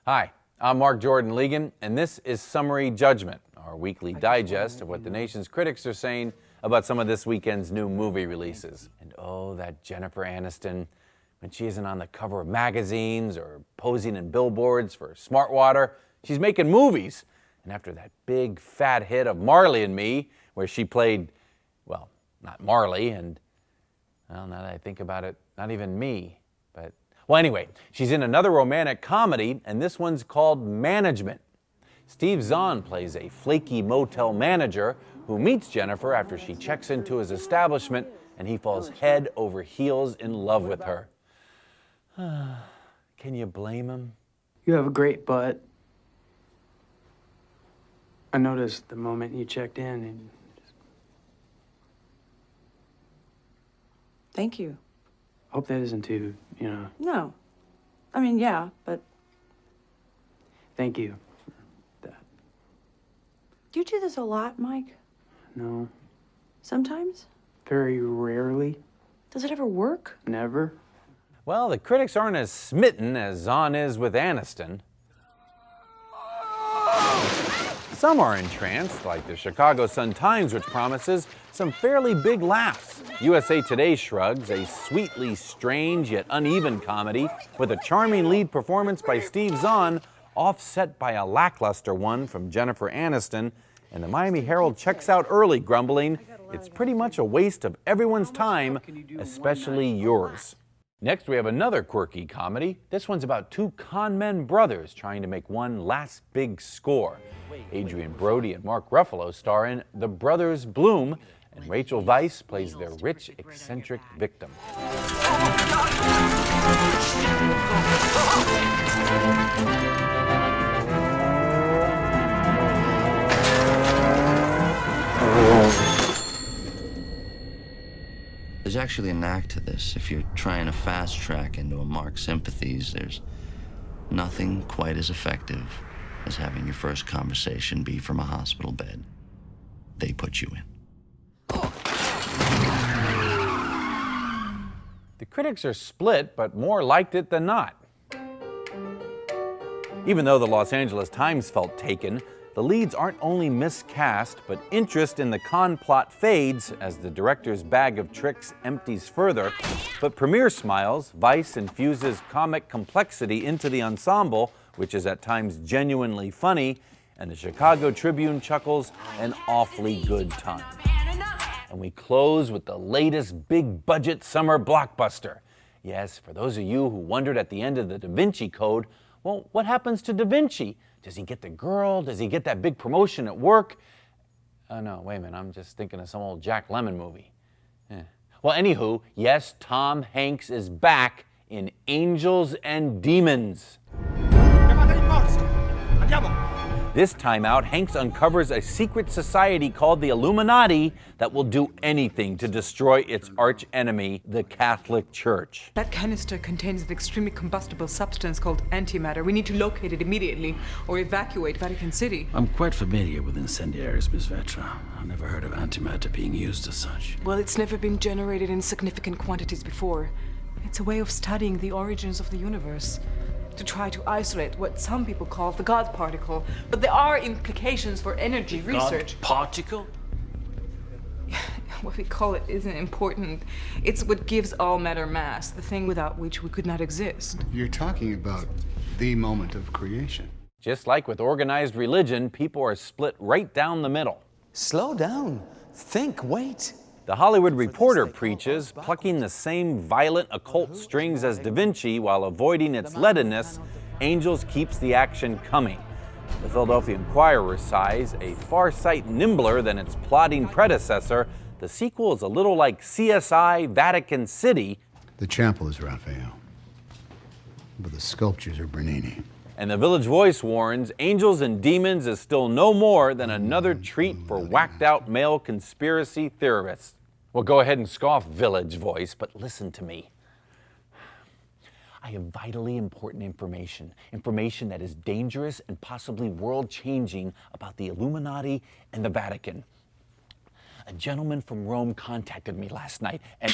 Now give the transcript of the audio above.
Hi, I'm Jordan Legan, and this is Summary Judgment, our weekly digest of what the nation's critics are saying about some of this weekend's new movie releases. And oh, that Jennifer Aniston, when she isn't on the cover of magazines or posing in billboards for Smart Water, she's making movies. And after that big fat hit of Marley and Me, where she played, well, not Marley, and well, now that I think about it, not even me, but well, anyway, she's in another romantic comedy, and this one's called Management. Steve Zahn plays a flaky motel manager who meets Jennifer after she checks into his establishment, and he falls head over heels in love with her. Can you blame him? You have a great butt. I noticed the moment you checked in and... Thank you. Hope that isn't too, No. I mean, yeah, but... Thank you for that. Do you do this a lot, Mike? No. Sometimes? Very rarely. Does it ever work? Never. Well, the critics aren't as smitten as Zahn is with Aniston. Some are entranced, like the Chicago Sun-Times, which promises some fairly big laughs. USA Today shrugs a sweetly strange yet uneven comedy with a charming lead performance by Steve Zahn, offset by a lackluster one from Jennifer Aniston. And the Miami Herald checks out early, grumbling, "It's pretty much a waste of everyone's time, especially yours." Next, we have another quirky comedy. This one's about two con men brothers trying to make one last big score. Adrian Brody and Mark Ruffalo star in The Brothers Bloom, and Rachel Weisz plays their rich, eccentric victim. There's actually a knack to this. If you're trying to fast track into a Mark's sympathies, there's nothing quite as effective as having your first conversation be from a hospital bed they put you in. The critics are split, but more liked it than not. Even though the Los Angeles Times felt taken, the leads aren't only miscast, but interest in the con plot fades as the director's bag of tricks empties further. But Premiere smiles, Vice infuses comic complexity into the ensemble, which is at times genuinely funny, and the Chicago Tribune chuckles, "An awfully good time." And we close with the latest big-budget summer blockbuster. Yes, for those of you who wondered at the end of the Da Vinci Code, well, what happens to Da Vinci? Does he get the girl? Does he get that big promotion at work? Oh, no, wait a minute, I'm just thinking of some old Jack Lemmon movie. Well, anywho, yes, Tom Hanks is back in Angels and Demons. This time out, Hanks uncovers a secret society called the Illuminati that will do anything to destroy its arch-enemy, the Catholic Church. That canister contains an extremely combustible substance called antimatter. We need to locate it immediately or evacuate Vatican City. I'm quite familiar with incendiaries, Miss Vetra. I've never heard of antimatter being used as such. Well, it's never been generated in significant quantities before. It's a way of studying the origins of the universe, to try to isolate what some people call the God particle. But there are implications for energy research. God particle? What we call it isn't important. It's what gives all matter mass, the thing without which we could not exist. You're talking about the moment of creation. Just like with organized religion, people are split right down the middle. Slow down. Think, wait. The Hollywood Reporter preaches, plucking the same violent occult strings as Da Vinci while avoiding its leadenness, Angels keeps the action coming. The Philadelphia Inquirer sighs, a far sight nimbler than its plodding predecessor. The sequel is a little like CSI Vatican City. The chapel is Raphael, but the sculptures are Bernini. And the Village Voice warns, Angels and Demons is still no more than another treat for whacked-out male conspiracy theorists. Well, go ahead and scoff, Village Voice, but listen to me. I have vitally important information that is dangerous and possibly world-changing about the Illuminati and the Vatican. A gentleman from Rome contacted me last night, and